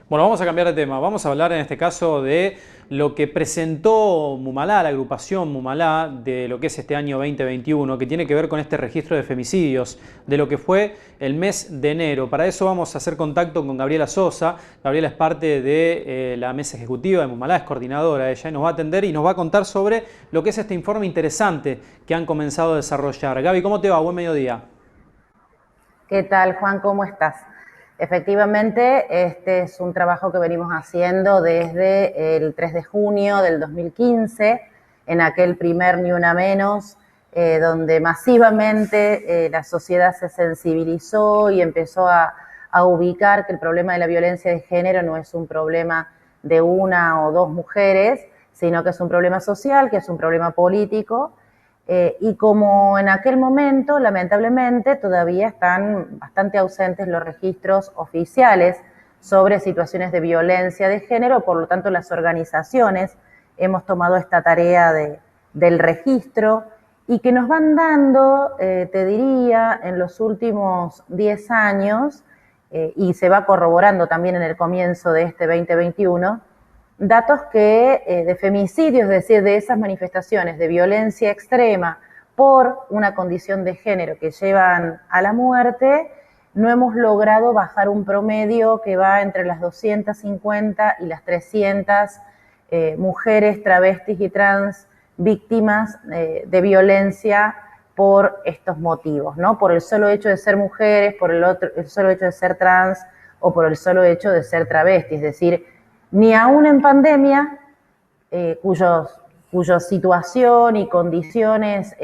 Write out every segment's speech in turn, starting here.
Bueno, vamos a cambiar de tema. Vamos a hablar en este caso de lo que presentó Mumalá, la agrupación Mumalá, de lo que es este año 2021, que tiene que ver con este registro de femicidios, de lo que fue el mes de enero. Para eso vamos a hacer contacto con Gabriela Sosa. Gabriela es parte de la mesa ejecutiva de Mumalá, es coordinadora ella, y nos va a atender y nos va a contar sobre lo que es este informe interesante que han comenzado a desarrollar. Gaby, ¿cómo te va? Buen mediodía. ¿Qué tal, Juan? ¿Cómo estás? Efectivamente, este es un trabajo que venimos haciendo desde el 3 de junio del 2015, en aquel primer Ni Una Menos, donde masivamente la sociedad se sensibilizó y empezó a ubicar que el problema de la violencia de género no es un problema de una o dos mujeres, sino que es un problema social, que es un problema político. Y como en aquel momento, lamentablemente, todavía están bastante ausentes los registros oficiales sobre situaciones de violencia de género, por lo tanto las organizaciones hemos tomado esta tarea del registro y que nos van dando, te diría, en los últimos 10 años, y se va corroborando también en el comienzo de este 2021, datos que de femicidios, es decir, de esas manifestaciones de violencia extrema por una condición de género que llevan a la muerte, no hemos logrado bajar un promedio que va entre las 250 y las 300 mujeres, travestis y trans víctimas de violencia por estos motivos, ¿no? Por el solo hecho de ser mujeres, por el solo hecho de ser trans o por el solo hecho de ser travestis, es decir, ni aún en pandemia, cuya situación y condiciones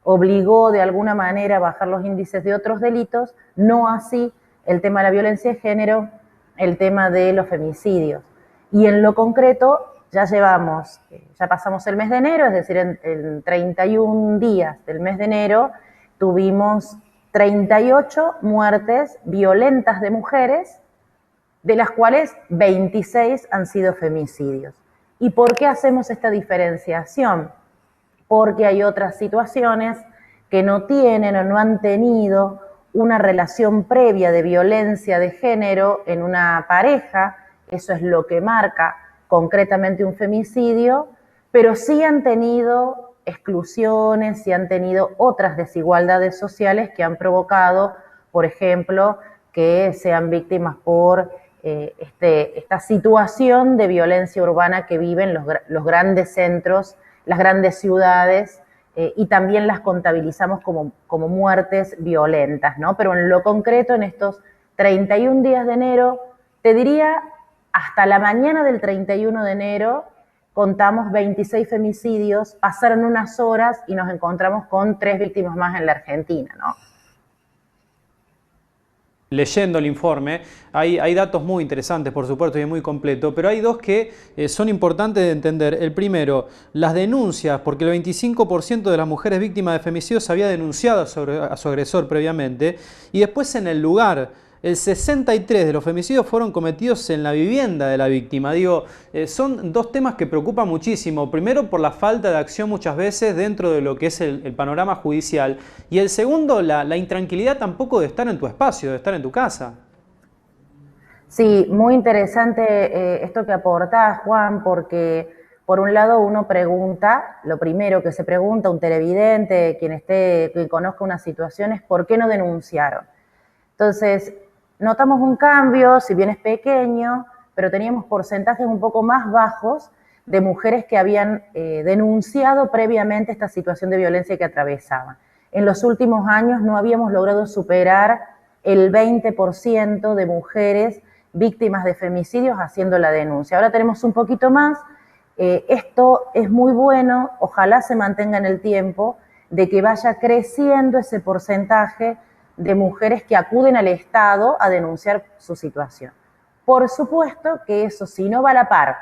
obligó de alguna manera a bajar los índices de otros delitos, no así el tema de la violencia de género, el tema de los femicidios. Y en lo concreto, ya pasamos el mes de enero, es decir, en 31 días del mes de enero tuvimos 38 muertes violentas de mujeres, de las cuales 26 han sido femicidios. ¿Y por qué hacemos esta diferenciación? Porque hay otras situaciones que no tienen o no han tenido una relación previa de violencia de género en una pareja, eso es lo que marca concretamente un femicidio, pero sí han tenido exclusiones, sí han tenido otras desigualdades sociales que han provocado, por ejemplo, que sean víctimas por esta situación de violencia urbana que viven los grandes centros, las grandes ciudades, y también las contabilizamos como muertes violentas, ¿no? Pero en lo concreto, en estos 31 días de enero, te diría, hasta la mañana del 31 de enero, contamos 26 femicidios, pasaron unas horas y nos encontramos con 3 víctimas más en la Argentina, ¿no? Leyendo el informe, hay datos muy interesantes, por supuesto, y muy completo, pero hay dos que son importantes de entender. El primero, las denuncias, porque el 25% de las mujeres víctimas de femicidios había denunciado a su agresor previamente, y después en el lugar. El 63% de los femicidios fueron cometidos en la vivienda de la víctima. Digo, son dos temas que preocupan muchísimo. Primero, por la falta de acción muchas veces dentro de lo que es el panorama judicial. Y el segundo, la intranquilidad tampoco de estar en tu espacio, de estar en tu casa. Sí, muy interesante esto que aportás, Juan, porque por un lado uno pregunta, lo primero que se pregunta un televidente, quien conozca una situación, es ¿por qué no denunciaron? Entonces, notamos un cambio, si bien es pequeño, pero teníamos porcentajes un poco más bajos de mujeres que habían denunciado previamente esta situación de violencia que atravesaban. En los últimos años no habíamos logrado superar el 20% de mujeres víctimas de femicidios haciendo la denuncia. Ahora tenemos un poquito más. Esto es muy bueno, ojalá se mantenga en el tiempo, de que vaya creciendo ese porcentaje de mujeres que acuden al Estado a denunciar su situación. Por supuesto que eso, si no va a la par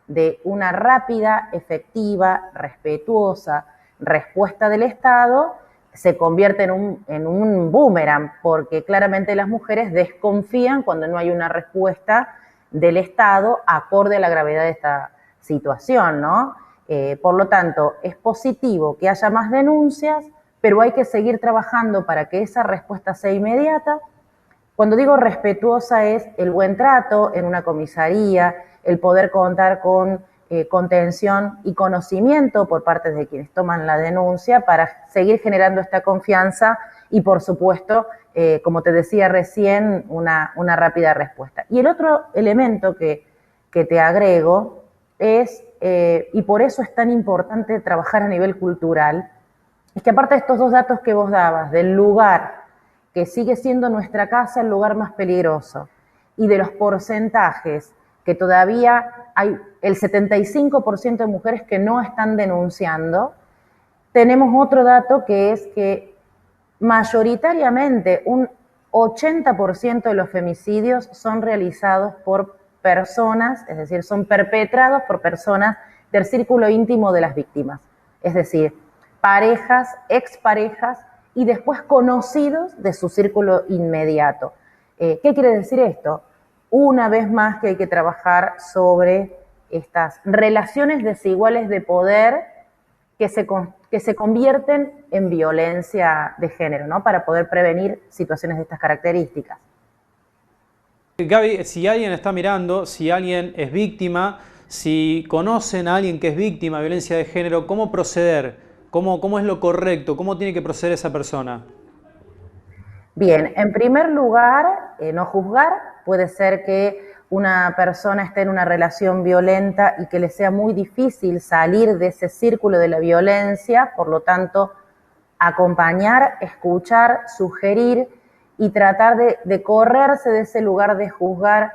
de una rápida, efectiva, respetuosa respuesta del Estado, se convierte en un boomerang, porque claramente las mujeres desconfían cuando no hay una respuesta del Estado acorde a la gravedad de esta situación, ¿no? Por lo tanto, es positivo que haya más denuncias, pero hay que seguir trabajando para que esa respuesta sea inmediata, Cuando digo respetuosa es el buen trato en una comisaría, el poder contar con contención y conocimiento por parte de quienes toman la denuncia para seguir generando esta confianza y, por supuesto, como te decía recién, una rápida respuesta. Y el otro elemento que te agrego es, y por eso es tan importante trabajar a nivel cultural, es que aparte de estos dos datos que vos dabas, del lugar que sigue siendo nuestra casa el lugar más peligroso, y de los porcentajes que todavía hay el 75% de mujeres que no están denunciando, tenemos otro dato que es que mayoritariamente un 80% de los femicidios son realizados por personas, es decir, son perpetrados por personas del círculo íntimo de las víctimas, es decir, parejas, exparejas y después conocidos de su círculo inmediato. ¿Qué quiere decir esto? Una vez más que hay que trabajar sobre estas relaciones desiguales de poder que se convierten en violencia de género, ¿no? Para poder prevenir situaciones de estas características. Gaby, si alguien está mirando, si alguien es víctima, si conocen a alguien que es víctima de violencia de género, ¿cómo proceder? ¿Cómo es lo correcto? ¿Cómo tiene que proceder esa persona? Bien, en primer lugar, no juzgar. Puede ser que una persona esté en una relación violenta y que le sea muy difícil salir de ese círculo de la violencia, por lo tanto, acompañar, escuchar, sugerir y tratar de correrse de ese lugar de juzgar,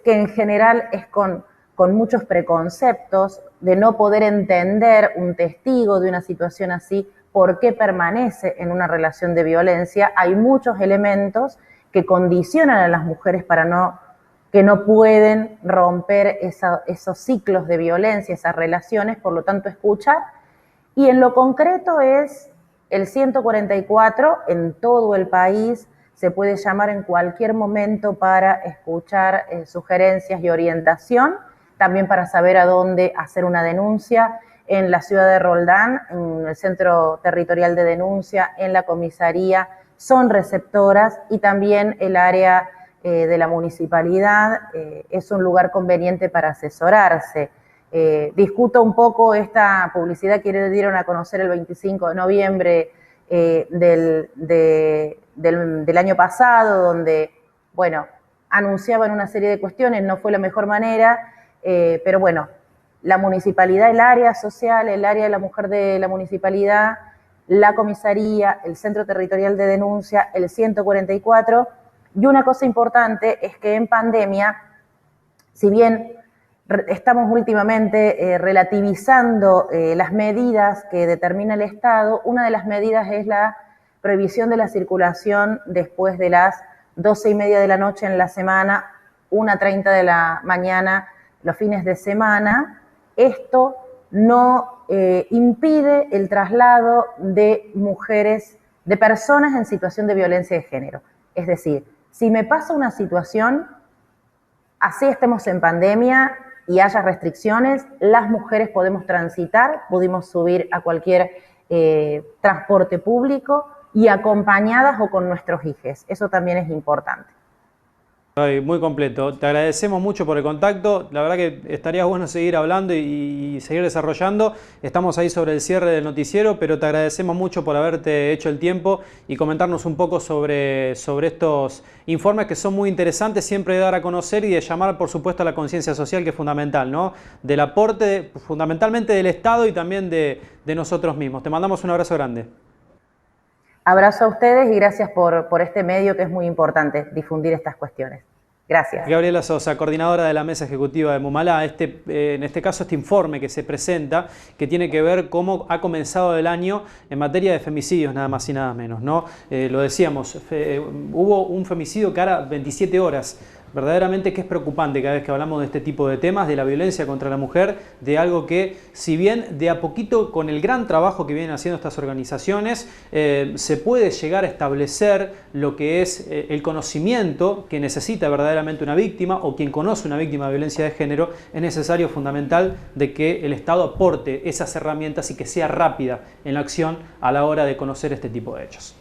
que en general es con muchos preconceptos, de no poder entender un testigo de una situación así, por qué permanece en una relación de violencia. Hay muchos elementos que condicionan a las mujeres que no pueden romper esos ciclos de violencia, esas relaciones, por lo tanto escuchar. Y en lo concreto es el 144 en todo el país, se puede llamar en cualquier momento para escuchar sugerencias y orientación, también para saber a dónde hacer una denuncia. En la ciudad de Roldán, en el Centro Territorial de Denuncia, en la comisaría, son receptoras, y también el área de la municipalidad es un lugar conveniente para asesorarse. Discuto un poco esta publicidad que le dieron a conocer el 25 de noviembre del año pasado, donde, bueno, anunciaban una serie de cuestiones, no fue la mejor manera, pero bueno, la municipalidad, el área social, el área de la mujer de la municipalidad, la comisaría, el Centro Territorial de Denuncia, el 144. Y una cosa importante es que en pandemia, si bien estamos últimamente relativizando las medidas que determina el Estado, una de las medidas es la prohibición de la circulación después de las 12:30 de la noche en la semana, 1:30 de la mañana los fines de semana. Esto no impide el traslado de mujeres, de personas en situación de violencia de género. Es decir, si me pasa una situación, así estemos en pandemia y haya restricciones, las mujeres podemos transitar, pudimos subir a cualquier transporte público y acompañadas o con nuestros hijos. Eso también es importante. Muy completo. Te agradecemos mucho por el contacto. La verdad que estaría bueno seguir hablando y seguir desarrollando. Estamos ahí sobre el cierre del noticiero, pero te agradecemos mucho por haberte hecho el tiempo y comentarnos un poco sobre estos informes que son muy interesantes, siempre de dar a conocer y de llamar, por supuesto, a la conciencia social, que es fundamental, ¿no? Del aporte, fundamentalmente del Estado y también de nosotros mismos. Te mandamos un abrazo grande. Abrazo a ustedes y gracias por este medio, que es muy importante difundir estas cuestiones. Gracias. Gabriela Sosa, coordinadora de la Mesa Ejecutiva de Mumalá. En este caso, este informe que se presenta, que tiene que ver cómo ha comenzado el año en materia de femicidios, nada más y nada menos, ¿no? Lo decíamos, hubo un femicidio cada 27 horas. Verdaderamente que es preocupante cada vez que hablamos de este tipo de temas, de la violencia contra la mujer, de algo que, si bien de a poquito, con el gran trabajo que vienen haciendo estas organizaciones, se puede llegar a establecer lo que es el conocimiento que necesita verdaderamente una víctima o quien conoce una víctima de violencia de género, es necesario, fundamental, de que el Estado aporte esas herramientas y que sea rápida en la acción a la hora de conocer este tipo de hechos.